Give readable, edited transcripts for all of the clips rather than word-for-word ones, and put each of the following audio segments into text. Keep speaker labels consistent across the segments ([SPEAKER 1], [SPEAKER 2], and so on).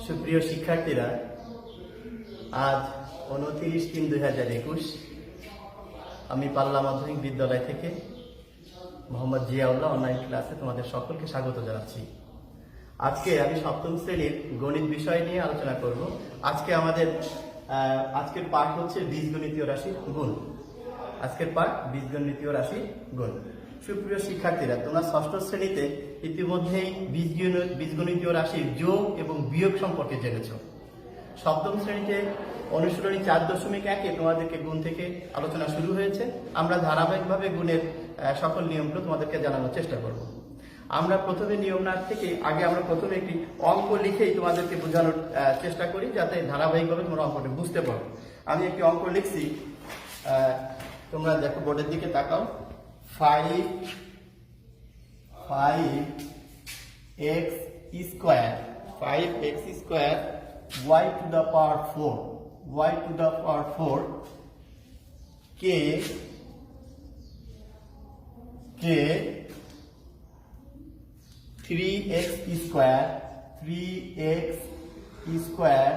[SPEAKER 1] সুপ্রিয় শিক্ষার্থীরা, আজ 29/3/2021 আমি পাল্লা মাধ্যমিক বিদ্যালয় থেকে মোহাম্মদ জিয়াউল্লাহ অনলাইন ক্লাসে তোমাদের সকলকে স্বাগত জানাচ্ছি। আজকে আমি সপ্তম শ্রেণীর গণিত বিষয় নিয়ে আলোচনা করব। আজকের পাঠ হচ্ছে বীজগণিতীয় রাশির গুণ। সুপ্রিয় শিক্ষার্থীরা, তোমরা ষষ্ঠ শ্রেণীতে ইতিমধ্যেই বীজগণিতীয় রাশির যোগ এবং বিয়োগ সম্পর্কে জেনেছ। সপ্তম শ্রেণীতে অনুশীলনী 4.1-এ তোমাদেরকে গুণ থেকে আলোচনা শুরু হয়েছে। আমরা ধারাবাহিকভাবে গুণের সকল নিয়মগুলো তোমাদেরকে জানানোর চেষ্টা করব। আমরা প্রথমে নিয়ম না থেকে আমরা প্রথমে একটি অঙ্ক লিখেই তোমাদেরকে বোঝানোর চেষ্টা করি, যাতে ধারাবাহিকভাবে তোমরা অঙ্কটা বুঝতে পারো। আমি একটি অঙ্ক লিখছি, তোমরা দেখো, বোর্ডের দিকে তাকাও। 5x square y to the power 4 k 3x square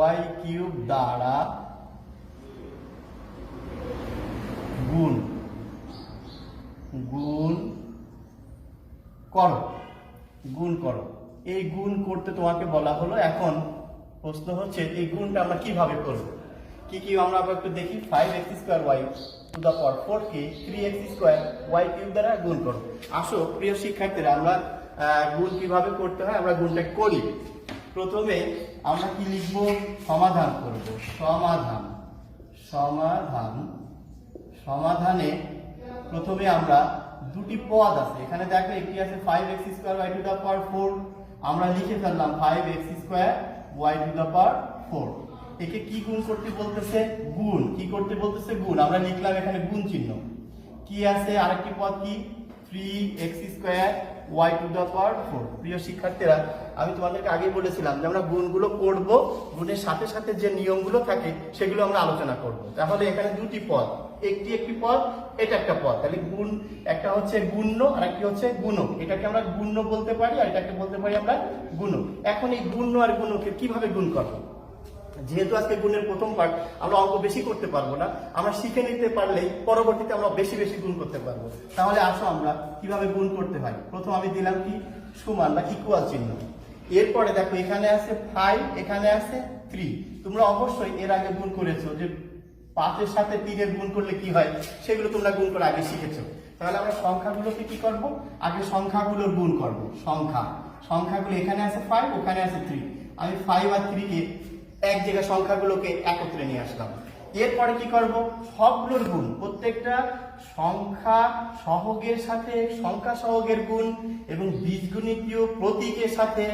[SPEAKER 1] y cube দ্বারা গুণ করো। এই গুণ করতে তোমাকে বলা হলো। এখন প্রশ্ন হচ্ছে, এই গুণটা আমরা কিভাবে করব? কি আমরা আবার একটু দেখি। 5x square y to the power 4 কে 3x square y cube দ্বারা গুণ করো। আসো প্রিয় শিক্ষার্থীরা, আমরা গুণ কিভাবে করতে হয় আমরা গুণটা করি। প্রথমে আমরা কি লিখবো? সমাধান করব। সমাধানে প্রথমে আমরা দুটি পদ আছে, এখানে দেখো, একটি আছে 5x square y to the power 4, আমরা লিখে ফেললাম 5x square y to the power 4। একে কি গুণ করতে বলতেছে? গুণ। কি করতে বলতেছে? গুণ। আমরা লিখলাম এখানে গুণ চিহ্ন। কি আছে আরেকটি পদ? কি? 3x square y to the power 4। প্রিয় শিক্ষার্থীরা, আমি তোমাদেরকে আগেই বলেছিলাম যে আমরা গুণগুলো করব, গুণের সাথে সাথে যে নিয়মগুলো থাকে সেগুলো আমরা আলোচনা করব। তাহলে এখানে দুটি পদ, একটি পদ, এটা একটা পদ। তাহলে গুণ, একটা হচ্ছে গুণ্য আর একটি হচ্ছে গুণক। এটাকে আমরা গুণ্য বলতে পারি আর এটাকে বলতে পারি আমরা গুণক। এখন এই গুণ্য আর গুণকে কিভাবে গুণ করবো? যেহেতু আজকে গুণের প্রথম পার্ট, আমরা অঙ্ক বেশি করতে পারবো না, আমরা শিখে নিতে পারলেই পরবর্তীতে আমরা বেশি গুণ করতে পারবো। তাহলে আসো আমরা কিভাবে গুণ করতে হয়। প্রথম আমি দিলাম কি? সমান বা ইকুয়াল চিহ্ন। এরপরে দেখো, এখানে আছে 5, এখানে আছে 3। তোমরা অবশ্যই এর আগে গুণ করেছো যে 5-এর সাথে 3-এর গুণ করলে কি হয়, সেগুলো তোমরা গুণ করে আগে শিখেছো। তাহলে আমরা সংখ্যাগুলোকে কি করব? আগে সংখ্যাগুলোর গুণ করব। সংখ্যাগুলো এখানে আছে 5, ওখানে আছে 3। আমি 5 আর 3 কে এক জায়গায় সংখ্যাগুলোকে একত্রে নিয়ে আসলাম। এরপরে কি করব? সবগুলোর গুণ, প্রত্যেকটা সংখ্যা সহগের সাথে সংখ্যা সহগের গুণ এবং বীজগণিতীয় প্রতীকের সাথে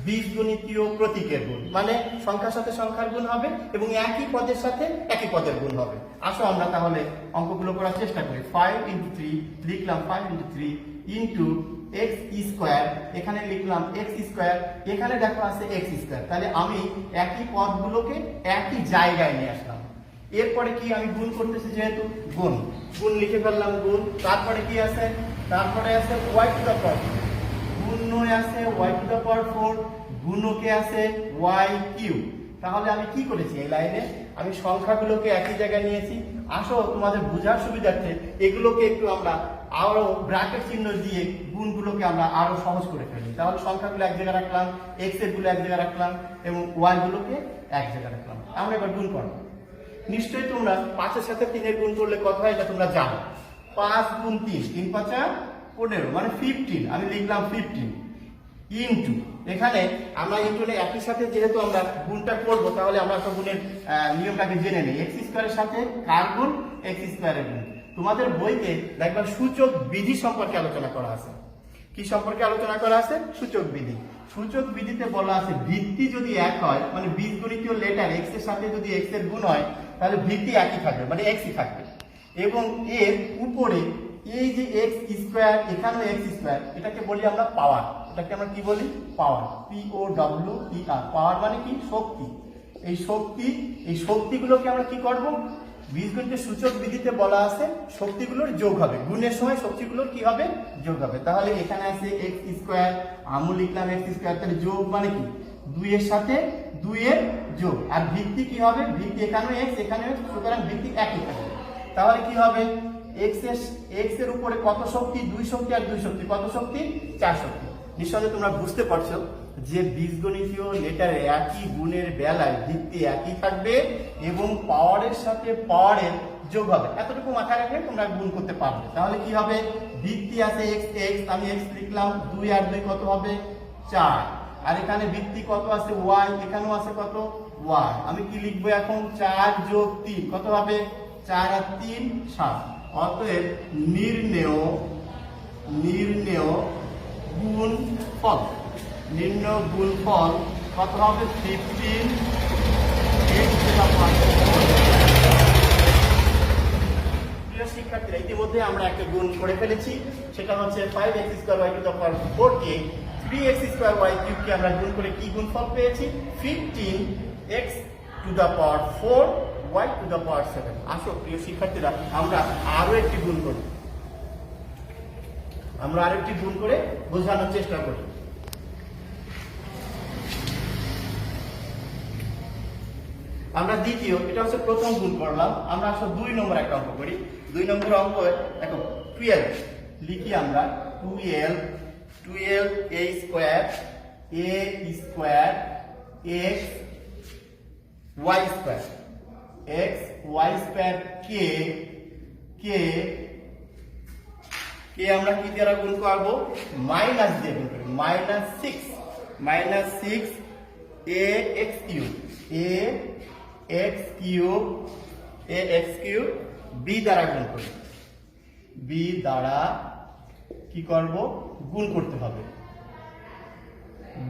[SPEAKER 1] বীজগণিতীয় প্রতীকের গুণ, মানে সংখ্যার সাথে সংখ্যার গুণ হবে এবং একই পদের সাথে একই পদের গুণ হবে। আসো আমরা তাহলে অঙ্কগুলো করার চেষ্টা করি। 5 × 3 লিখলাম, 5 × 3 ইন্টু x স্কয়ার, এখানে লিখলাম x স্কয়ার, এখানে দেখো আছে x স্কয়ার। তাহলে আমি একই পদগুলোকে একই জায়গায় নিয়ে আসলাম। এরপরে কি? আমি গুণ করতেছি, যেহেতু গুণ লিখে ফেললাম গুণ। তারপরে কি আছে? তারপরে আছে y টু দ্য পাওয়ার, গুণ্য আছে y টু দ্য পাওয়ার 4, গুণকে আছে y কিউব। তাহলে আমি কি করেছি? এই লাইনে আমি সংখ্যাগুলোকে একই জায়গায় নিয়েছি। আসো তোমাদের বোঝার সুবিধার্থে এগুলোকে একটু আমরা আরো ব্র্যাকেট চিহ্ন দিয়ে গুণগুলোকে আমরা আরো সহজ করে ফেলি। তাহলে সংখ্যাগুলো এক জায়গায় রাখলাম, x এর গুলো এক জায়গায় রাখলাম এবং y গুলোকে এক জায়গায় রাখলাম। আমরা এবার গুণ করব। নিশ্চয়ই তোমরা 5-এর সাথে 3-এর গুণ করলে কত হয় এটা তোমরা জানো। 5 × 3, 3 × 5 = 15, মানে 15। আমি লিখলাম 15 ইন্টু, এখানে আমরা ইন্টুনে একই সাথে যেহেতু আমরা গুণটা করব, তাহলে আমরা একটা গুণের নিয়মটাকে জেনে নিই। x স্কয়ারের সাথে কার গুণ? x স্কয়ারের গুণ। তোমাদের বইতে দেখবা সূচক বিধি সম্পর্কে আলোচনা করা আছে। কি সম্পর্কে আলোচনা করা আছে? সূচক বিধি। সূচক বিধিতে বলা আছে, ভিত্তি যদি এক হয়, মানে বীজগণিতীয় লেটার x এর সাথে যদি x এর গুণ হয়, তাহলে ভিত্তি একই থাকবে, মানে x-ই থাকবে। এবং এর উপরে এই যে x স্কয়ার, এখানে x স্কয়ার, এটাকে বলি আমরা পাওয়ার। এটাকে আমরা কি বলি? পাওয়ার, POWER। পাওয়ার মানে কি? শক্তি। এই শক্তিগুলোকে আমরা কি করব? বীজগণিতের সূচক বিধিতে বলা আছে শক্তিগুলোর যোগ হবে, গুণের সময় শক্তিগুলোর কি হবে, যোগ হবে। তাহলে এখানে আছে এক্স স্কোয়ার, আমি লিখলাম এক্স স্কোয়ার, তাহলে যোগ মানে কি 2 এর সাথে 2 এর যোগ, আর ভিত্তি কি হবে, ভিত্তি এখানে এক্স এখানে এক্স, সুতরাং ভিত্তি একই থাকবে। তাহলে কি হবে, এক্স এর উপরে কত শক্তি, 2 শক্তি, আর 2 শক্তি কত শক্তি, 4 শক্তি। নিশ্চয়ই তোমরা বুঝতে পারছো যে বীজগণিতীয় লেটারে একই গুণের বেলায় ভিত্তি একই থাকবে এবং পাওয়ারের সাথে পাওয়ারের যোগ হবে, এতটুকু মাথায় রাখলে তোমরা গুণ করতে পারবে। তাহলে কি হবে, ভিত্তি আছে এক্স এক্স, আমি এক্স লিখলাম, 2 আর 2 কত হবে 4, আর এখানে ভিত্তি কত আছে ওয়াই, এখানেও আছে কত ওয়াই, আমি কি লিখবো এখন 4 যোগ 3 কত হবে 4 আর 3 7। অতএব নির্ণেয় গুণফল, নির্ণয় গুণফল কত হবে 15 x to the power 4। প্রিয় শিক্ষার্থীরা, ইতিমধ্যে আমরা একটা গুণ করে ফেলেছি, সেটা হচ্ছে 5x square y to the power 4 কে 3x স্কয়ার y কিউব কে আমরা গুণ করে কি গুণফল পেয়েছি 15x to the power 4 y to the power 7। আসো প্রিয় শিক্ষার্থীরা, আমরা আরো একটি গুণ করি, আমরা আরেকটি গুণ করে বোঝানোর চেষ্টা করি। আমরা দ্বিতীয়, এটা হচ্ছে প্রথম গুণ করলাম, আমরা আসলে 2 নম্বর একটা অঙ্ক করি। 2 নম্বর অঙ্ক দেখো 12 লিখি আমরা, 12 a square x y square x y square কে আমরা কি দ্বারা গুণ করব, মাইনাস দিয়ে গুণ করব, -6 ax কিউব b দ্বারা গুণ করব, b দ্বারা কি করব, গুণ করতে হবে।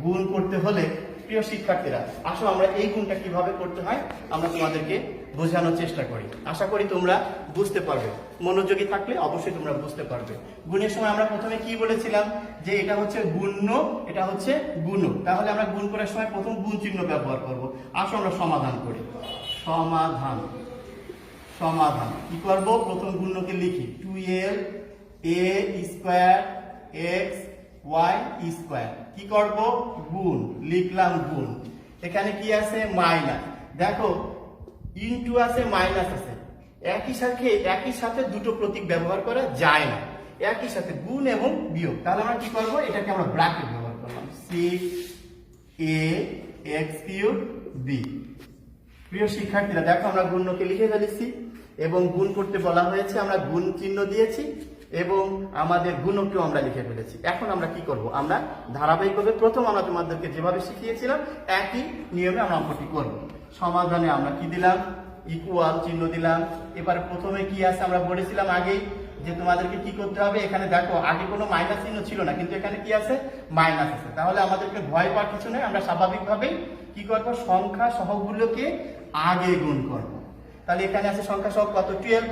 [SPEAKER 1] গুণ করতে হলে প্রিয় শিক্ষার্থীরা, আসো আমরা এই গুণটা কিভাবে করতে হয় আমরা তোমাদেরকে বোঝানোর চেষ্টা করি। আশা করি তোমরা বুঝতে পারবে, মনোযোগী থাকলে অবশ্যই তোমরা বুঝতে পারবে। গুণের সময় আমরা প্রথমে কি বলেছিলাম যে এটা হচ্ছে গুণ্য, এটা হচ্ছে গুণক। তাহলে আমরা গুণ করার সময় প্রথম গুণ চিহ্ন ব্যবহার করব। আসো আমরা সমাধান করি। সমাধান কি করব, প্রথম গুণ্যকে লিখি 12 a square x y square, কি করব গুণ, লিখলাম গুণ। এখানে কি আছে মাইনাস, দেখো ইনটু আছে মাইনাস আছে, একই সাথে দুটো প্রতীক ব্যবহার করা যায় না, একই সাথে গুণ এবং বিয়োগ। তাহলে আমরা কি করব, এটাকে আমরা ব্র্যাকেট ব্যবহার করলাম 6ax কিউব b। প্রিয় শিক্ষার্থীরা, দেখো আমরা গুণ্যকে লিখে ফেলেছি এবং গুণ করতে বলা হয়েছে, আমরা গুণ চিহ্ন দিয়েছি এবং আমাদের গুণককেও আমরা লিখে ফেলেছি। এখন আমরা কি করব, আমরা ধারাবাহিকভাবে প্রথম আমরা তোমাদেরকে যেভাবে শিখিয়েছিলাম একই নিয়মে আমরা অঙ্কটি করব। সমাধানে আমরা কি দিলাম, ইকুয়াল চিহ্ন দিলাম। এবারে প্রথমে কি আছে আমরা বলেছিলাম আগেই যে তোমাদেরকে কি করতে হবে, এখানে দেখো আগে কোনো মাইনাস চিহ্ন ছিল না, কিন্তু এখানে কি আছে মাইনাস আছে। তাহলে আমাদেরকে ভয় পাওয়ার কিছু নেই, আমরা স্বাভাবিকভাবেই কি করব, সংখ্যা সহগগুলোকে আগে গুণ করব। তাহলে এখানে আছে সংখ্যা সহগ কত 12,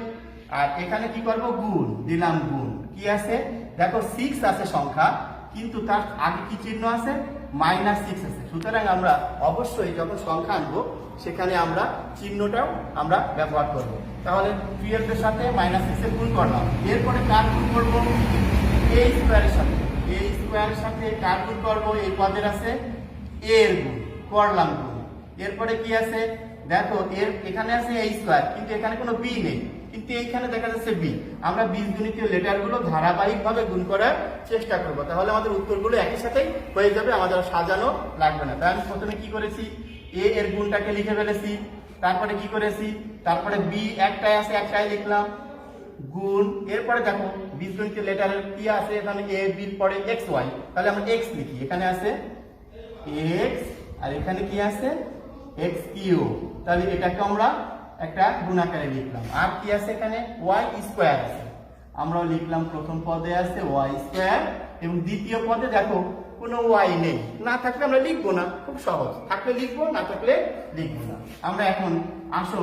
[SPEAKER 1] আর এখানে কি করব গুণ, দিলাম গুণ। কি আছে দেখো 6 আছে সংখ্যা, কিন্তু তার আগে কি চিহ্ন আছে -6 আছে। সুতরাং আমরা অবশ্যই যখন সংখ্যা আনবো সেখানে আমরা চিহ্নটাও আমরা ব্যবহার করব। তাহলে 12 এর সাথে -6 এর গুণ করলাম, এরপরে কার গুণ করব, a স্কয়ারের সাথে, a স্কয়ারের সাথে কার গুণ করব, এই পদের আছে a এর গুণ, করলাম গুণ। এরপরে কি আছে দেখো এখানে আছে a স্কয়ার, কিন্তু এখানে কোনো b নেই, কিন্তু এইখানে দেখা যাচ্ছে b। আমরা বীজগণিতীয় লেটারগুলো ধারাবাহিকভাবে গুণ করার চেষ্টা করব, তাহলে আমাদের উত্তরগুলো একই সাথেই হয়ে যাবে, আমাদের সাজানো লাগবে না। তাই আমি প্রথমে কি করেছি, a এর গুণটাকে লিখে ফেলেছি, তারপরে কি করেছি, তারপরে b একটাই আছে একটাই লিখলাম গুণ। এরপরে দেখো বীজগণিতীয় লেটারের কি আছে, এখানে a b এর পরে x y, তাহলে আমরা x লিখি, এখানে আছে x আর এখানে কি আছে x কিউব, তাহলে এটাকে আমরা একটা গুণাকারে লিখলাম। আর কি আছে এখানে y স্কয়ার আছে, আমরাও লিখলাম প্রথম পদে আছে y স্কয়ার, এবং দ্বিতীয় পদে দেখো কোনো y নেই, না থাকলে আমরা লিখবো না, খুব সহজ, থাকলে লিখবো, না থাকলে লিখবো না। আমরা এখন আসো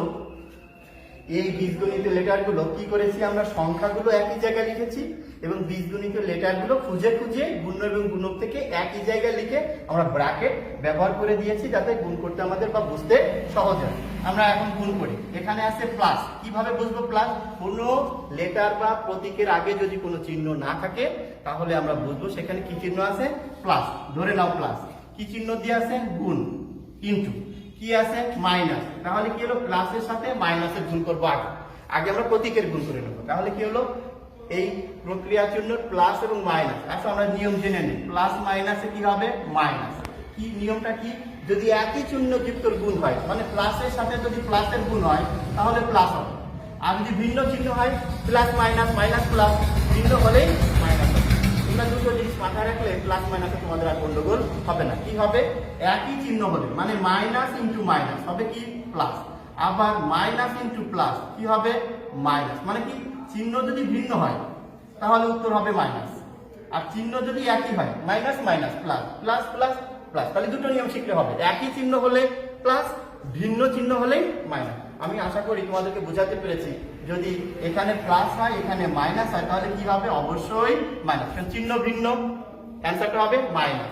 [SPEAKER 1] এই বীজগণিত লেটারগুলো কি করেছি, আমরা সংখ্যাগুলো একই জায়গায় লিখেছি এবং বীজগণিতীয় লেটারগুলো খুঁজে খুঁজে গুণ্য এবং গুণক থেকে একই জায়গায় লিখে আমরা ব্র্যাকেট ব্যবহার করে দিয়েছি যাতে গুণ করতে আমাদের বা বুঝতে সহজ হয়। আমরা এখন গুণ করি। এখানে আছে প্লাস। কিভাবে বুঝবো প্লাস? কোনো লেটার বা প্রতীকের আগে যদি কোনো চিহ্ন না থাকে তাহলে আমরা বুঝবো সেখানে কি চিহ্ন আছে, প্লাস। ধরে নাও প্লাস, কি চিহ্ন দিয়ে আছে, গুণ, ইনটু, কি আছে, মাইনাস। তাহলে কি হলো, প্লাসের সাথে মাইনাসের গুণ করবো আগে আগে আমরা প্রতীকের গুণ করে নেবো। তাহলে কি হলো, এই প্রক্রিয়ার জন্য প্লাস এবং মাইনাস। আচ্ছা আমরা নিয়ম জেনে নিই। প্লাস মাইনাসে কি হবে, মাইনাস। কি নিয়মটা কি, যদি একই চিহ্ন যুক্তর গুণ হয়, মানে প্লাসের সাথে যদি প্লাসের গুণ হয় তাহলে প্লাস হবে, আর যদি ভিন্ন চিহ্ন হয় প্লাস মাইনাস, মাইনাস প্লাস, ভিন্ন হলেই মাইনাস হবে। তোমরা দুটো জিনিস মাথায় রাখলে প্লাস মাইনাসে তোমাদের আর গন্ডগোল হবে না। কি হবে, একই চিহ্ন হলে মানে মাইনাস ইন্টু মাইনাস হবে কি, প্লাস। আবার মাইনাস ইন্টু প্লাস কি হবে, মাইনাস। মানে কি, চিহ্ন যদি ভিন্ন হয় তাহলে উত্তর হবে মাইনাস, আর চিহ্ন যদি একই হয় minus minus plus, plus plus plus. তাহলে দুটো নিয়ম শিখতে হবে, একই চিহ্ন হলে প্লাস, ভিন্ন চিহ্ন হলেই মাইনাস। আমি আশা করি তোমাদেরকে বোঝাতে পেরেছি। যদি এখানে প্লাস হয় এখানে মাইনাস হয় তাহলে কি হবে, অবশ্যই মাইনাস, কারণ চিহ্ন ভিন্ন। অ্যান্সারটা হবে মাইনাস।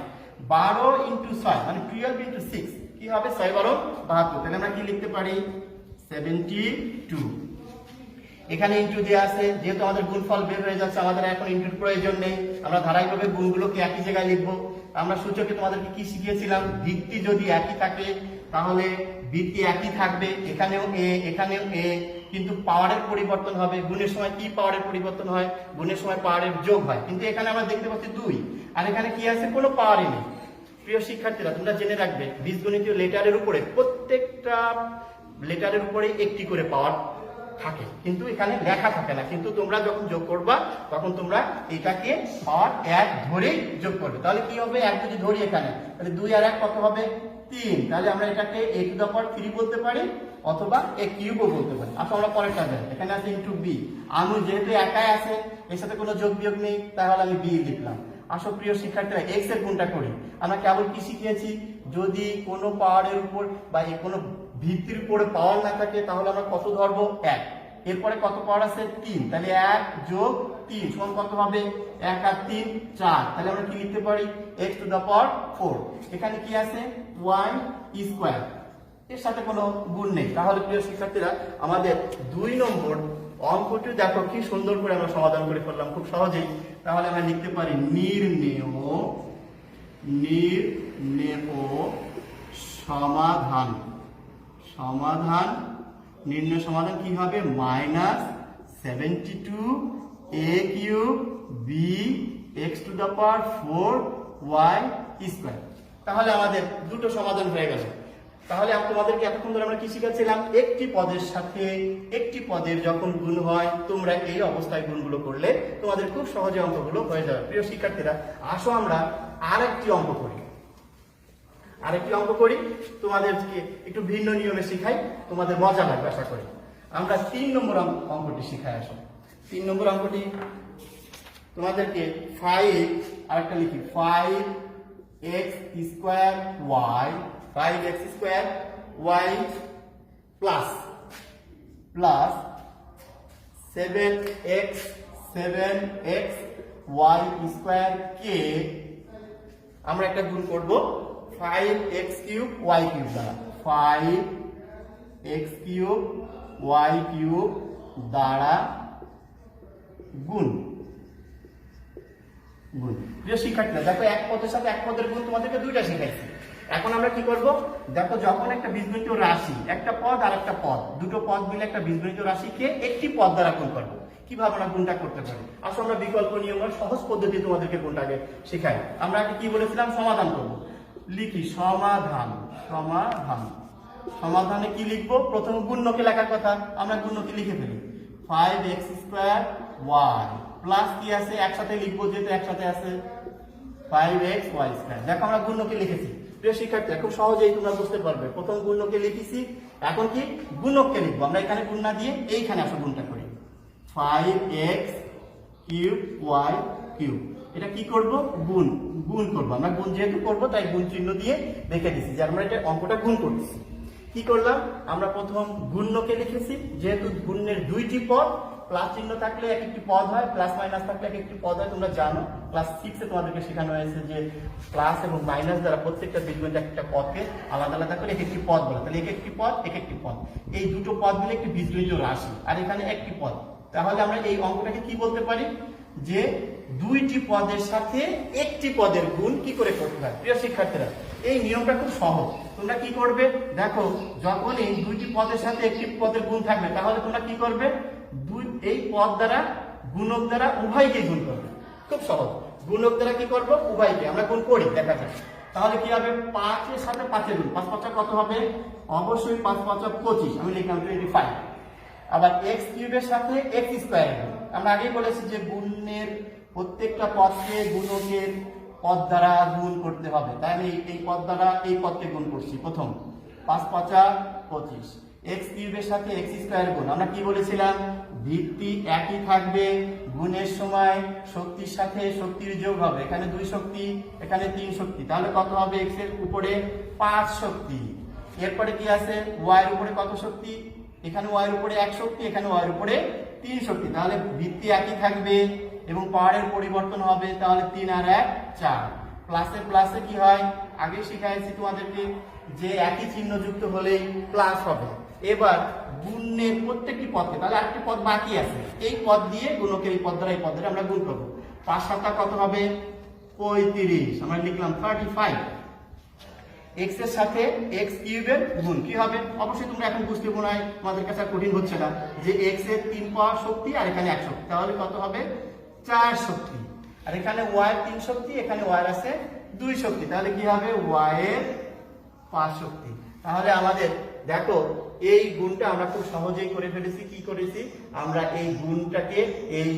[SPEAKER 1] 12 ইন্টু 6 মানে 12 ইন্টু 6 কি হবে, 6 12 72। তাহলে আমরা কি লিখতে পারি, 72। এখানে ইনটু দেওয়া আছে, যেহেতু আমাদের গুণফল বের হয়ে যাচ্ছে আমাদের এখন ইনটুর প্রয়োজন নেই, আমরা ধারাবাহিকভাবে গুণগুলোকে একই জায়গায় লিখবো। আমরা সূচকে তোমাদেরকে কি শিখিয়েছিলাম, ভিত্তি যদি একই থাকে তাহলে ভিত্তি একই থাকবে, এখানেও এ এখানেও এ, কিন্তু পাওয়ারের পরিবর্তন হবে। গুণের সময় কি পাওয়ারের পরিবর্তন হয়, গুণের সময় পাওয়ারের যোগ হয়, কিন্তু এখানে আমরা দেখতে পাচ্ছি 2, আর এখানে কি আছে, কোনো পাওয়ারই নেই। প্রিয় শিক্ষার্থীরা তোমরা জেনে রাখবে, বীজগণিতীয় লেটারের উপরে প্রত্যেকটা লেটারের উপরে একটি করে পাওয়ার থাকে, কিন্তু এখানে লেখা থাকে না। কিন্তু তোমরা যখন যোগ করবা তখন তোমরা এটাকে পাওয়ার 1 ধরেই যোগ করবে। তাহলে কি হবে, 1 যদি ধরি এখানে, তাহলে 2 আর 1 কত হবে, 3। তাহলে আমরা এটাকে a টু দ্য পাওয়ার 3 বলতে পারি অথবা a কিউবও বলতে পারি। আচ্ছা আমরা পরেরটা যাই। এখানে আছে ইনটু b। আনু যেহেতু একাই আছে, এর সাথে কোনো যোগ বিয়োগ নেই, তাহলে আমি b লিখলাম। আসো প্রিয় শিক্ষার্থীরা, x এর গুণটা করি। আমরা কেবল কি শিখিয়েছি, যদি কোনো পাওয়ারের উপর বা কোনো ভিত্তির উপরে পাওয়ার না থাকে তাহলে আমরা কত ধরবো, 1। এরপরে কত পাওয়ার আছে, 3। তাহলে 1 যোগ 3 সমান কত হবে, 1 আর 3 4। তাহলে আমরা কি লিখতে পারি, x টু দ্য পাওয়ার 4। এখানে কি আছে, y স্কয়ার, এর সাথে কোনো গুণ নেই। তাহলে প্রিয় শিক্ষার্থীরা আমাদের 2 নম্বর অঙ্কটি দেখো কি সুন্দর করে আমরা সমাধান করে ফেললাম খুব সহজেই। তাহলে আমরা লিখতে পারি নির্ণেয় সমাধান। সমাধান, নির্ণয় সমাধান কি হবে, -72 a cube b x to the power 4 y square. তাহলে আমাদের দুটো সমাধান হয়ে গেল। তাহলে তোমাদেরকে এতক্ষণ ধরে আমরা কি শিখাচ্ছিলাম, একটি পদের সাথে একটি পদের যখন গুণ হয় তোমরা এই অবস্থায় গুণগুলো করলে তোমাদের খুব সহজে অঙ্কগুলো হয়ে যাবে। প্রিয় শিক্ষার্থীরা আসো আমরা আরেকটি অঙ্ক করি। তোমাদেরকে একটু ভিন্ন নিয়মে শিখাই, তোমাদের মজা লাগবে আশা করি। আমরা 3 নম্বর অঙ্কটি শিখাই। আসো 3 নম্বর অঙ্কটি তোমাদেরকে 5 আরেকটা লিখি, 5x square y 5x square y plus 7x y square কে আমরা একটা গুণ করব 5x কিউব y কিউব দ্বারা। 5x কিউব y কিউব দ্বারা গুণ। প্রিয় শিক্ষার্থীরা দেখো, এক পদের সাথে এক পদের গুণ তোমাদেরকে দুইটা শিখাইছি। এখন আমরা কি করব, দেখো যখন একটা বীজগণিতীয় রাশি, একটা পদ আর একটা পদ, দুটো পদ মিলে একটা বীজগণিতীয় রাশিকে একটি পদ দ্বারা গুণ করব, কিভাবে আমরা গুণটা করতে পারি। আসলে আমরা বিকল্প নিয়ম আর সহজ পদ্ধতি তোমাদেরকে কোনটাকে শেখাই। আমরা আগে কি বলেছিলাম, সমাধান করব। লিখি সমাধান। সমাধানে কি লিখবো, প্রথম গুণ্যকে লেখার কথা, আমরা গুণ্যকে লিখে ফেলি। 5x স্কয়ার y প্লাস কি আছে, একসাথে লিখবো যেহেতু একসাথে আছে, 5x y স্কয়ার। দেখো আমরা গুণ্যকে লিখেছি। প্রিয় শিক্ষার্থীরা খুব সহজেই তোমরা বুঝতে পারবে, প্রথম গুণ্যকে লিখেছি, এখন কি গুণককে লিখবো। আমরা এখানে গুণ না দিয়ে এইখানে আসো গুণটা করি, 5x কিউব y কিউব। এটা কি করব, গুণ করবো। আমরা গুণ যেহেতু করবো তাই গুণ চিহ্ন দিয়ে রেখে দিচ্ছি যে আমরা এটা অঙ্কটা গুণ করতেছি। কি করলাম, আমরা প্রথম গুণ্যকে লিখেছি, যেহেতু গুণ্যের দুইটি পদ প্লাস চিহ্ন থাকলে এক একটি পদ হয়, প্লাস মাইনাস থাকলে এক একটি পদ হয়, তোমরা জানো ক্লাস 6 এ তোমাদেরকে শেখানো হয়েছে যে প্লাস এবং মাইনাস দ্বারা প্রত্যেকটা বীজগণিত একটা পদকে আলাদা আলাদা করে এক একটি পদ বলে। তাহলে এক একটি পদ এক একটি পদ, এই দুটো পদ মিলে একটি বীজগণিত রাশি, আর এখানে একটি পদ। তাহলে আমরা এই অঙ্কটাকে কি বলতে পারি যে দুইটি পদের সাথে একটি পদের গুণ কি করে করতে হয়। প্রিয় শিক্ষার্থীরা, এই নিয়মটা খুব সহজ। তোমরা কি করবে দেখো, যখন এই দুইটি পদের সাথে একটি পদের গুণ থাকবে তাহলে তোমরা কি করবে, এই পদ দ্বারা গুণক দ্বারা উভয়কে গুণ করবে। খুব সহজ, গুণক দ্বারা কি করব, উভয়কে আমরা গুণ করি, দেখা যাক। তাহলে কি হবে, 5 এর সাথে 5 এর গুণ, 5 5 কত হবে, অবশ্যই 5 5 25, আমি লিখলাম 25। আবার x কিউবের সাথে x স্কয়ার, আমরা আগেই বলেছি যে গুণের প্রত্যেকটা পদকে গুণকের পদ দ্বারা গুণ করতে হবে, তাই আমি এই পদ দ্বারা এই পদকে গুণ করছি। প্রথম 5 5 25, x কিউবের সাথে x স্কয়ার গুণ, আমরা কি বলেছিলাম, ভিত্তি একই থাকবে, গুণের সময় শক্তির সাথে শক্তির যোগ হবে, এখানে 2 শক্তি এখানে 3 শক্তি, তাহলে কত হবে, x এর উপরে 5 শক্তি। এরপরে কি আছে, y এর উপরে কত শক্তি, এখানে y এর উপরে 1 শক্তি, এখানে y এর উপরে 3 শক্তি, তাহলে ভিত্তি একই থাকবে এবং পাওয়ারের পরিবর্তন হবে, তাহলে 3 আর 1 4। প্লাসে প্লাসে কি হয়, আগে শিখাইছি তোমাদেরকে যে একই চিহ্ন যুক্ত হলেই প্লাস হবে। এবার গুণের প্রত্যেকটি পদকে, তাহলে আরেকটি পদ বাকি আছে, এই পদ দিয়ে গুণকের এই পদ দ্বারা এই পদ দ্বারা আমরা গুণ করব। 5 7 কত হবে, 35, আমরা লিখলাম 35। x এর সাথে x কিউবের গুণ কি হবে, অবশ্যই তোমরা এখন বুঝতে মনে হয় তোমাদের কাছে কঠিন হচ্ছে না যে x এর 3 পাওয়ার শক্তি আর এখানে 1 শক্তি, তাহলে কত হবে, 4 শক্তি। আর এখানে y এর 3 শক্তি, এখানে y এর আছে 2 শক্তি, তাহলে কি হবে, y এর 5 শক্তি। তাহলে আমাদের দেখো এই গুণটা আমরা খুব সহজেই করে ফেলেছি। কি করেছি, আমরা এই গুণটাকে এই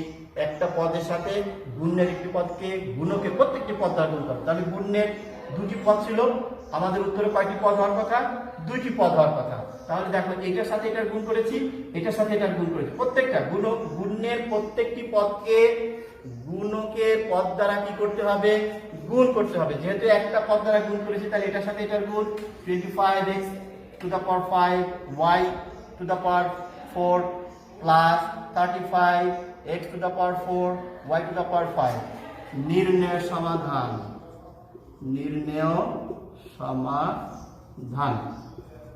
[SPEAKER 1] একটা পদের সাথে গুণের একটি পদকে গুণকে প্রত্যেকটি পদ দ্বারা গুণ করব। তাহলে গুণের দুটি পদ ছিল, আমাদের উত্তরে কয়টি পদ হওয়ার কথা, 2টি পদ হওয়ার কথা। তাহলে দেখো এটার সাথে এটার গুণ করেছি, এটার সাথে এটার গুণ করেছি, প্রত্যেকটা গুণের প্রত্যেকটি পদকে গুণকের পদ দ্বারা কি করতে হবে, গুণ করতে হবে। যেহেতু একটা পদ দ্বারা গুণ করেছি তাহলে এটার সাথে এটার গুণ, 25x to the power 5 y to the power 4 plus 35x to the power 4 y to the power 5। নির্ণয় সমাধান, নির্ণয় সমাধান,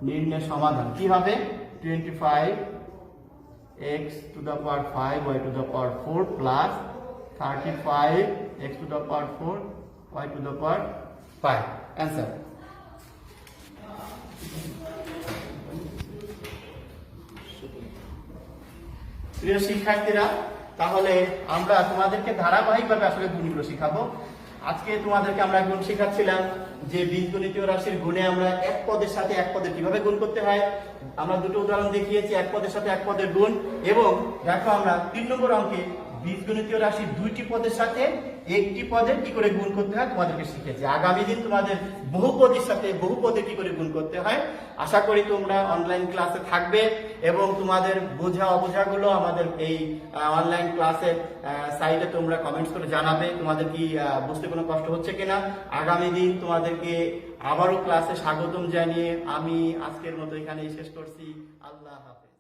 [SPEAKER 1] নির্ণয় সমাধান কি হবে, 25x to the power 5 y to the power 4 plus 35x to the power 4 y to the power 5। Answer. প্রিয় শিক্ষার্থীরা, তাহলে আমরা তোমাদেরকে ধারাবাহিকভাবে আসলে গুণগুলো শিখাবো। আজকে তোমাদেরকে আমরা গুণ শেখাচ্ছিলাম যে বীজগণিতীয় রাশির গুণে আমরা এক পদের সাথে এক পদের কিভাবে গুণ করতে হয়। আমরা দুটো উদাহরণ দেখিয়েছি, এক পদের সাথে এক পদের গুণ, এবং দেখো আমরা 3 নম্বর অঙ্কে বীজগণিতীয় রাশির 2টি পদের সাথে একটি পদের কি করে গুণ করতে হয় তোমাদেরকে শিখেছি। আগামী দিন তোমাদের বহুপদীর সাথে বহুপদে কি করে গুণ করতে হয়। আশা করি তোমরা অনলাইন ক্লাসে থাকবে এবং তোমাদের বোঝা অবোঝাগুলো আমাদের এই অনলাইন ক্লাসের সাইটে তোমরা কমেন্টস করে জানাবে তোমাদের কি বুঝতে কোনো কষ্ট হচ্ছে কিনা। আগামী দিন তোমাদেরকে আবারও ক্লাসে স্বাগতম জানিয়ে আমি আজকের মতো এখানেই শেষ করছি। আল্লাহ হাফেজ।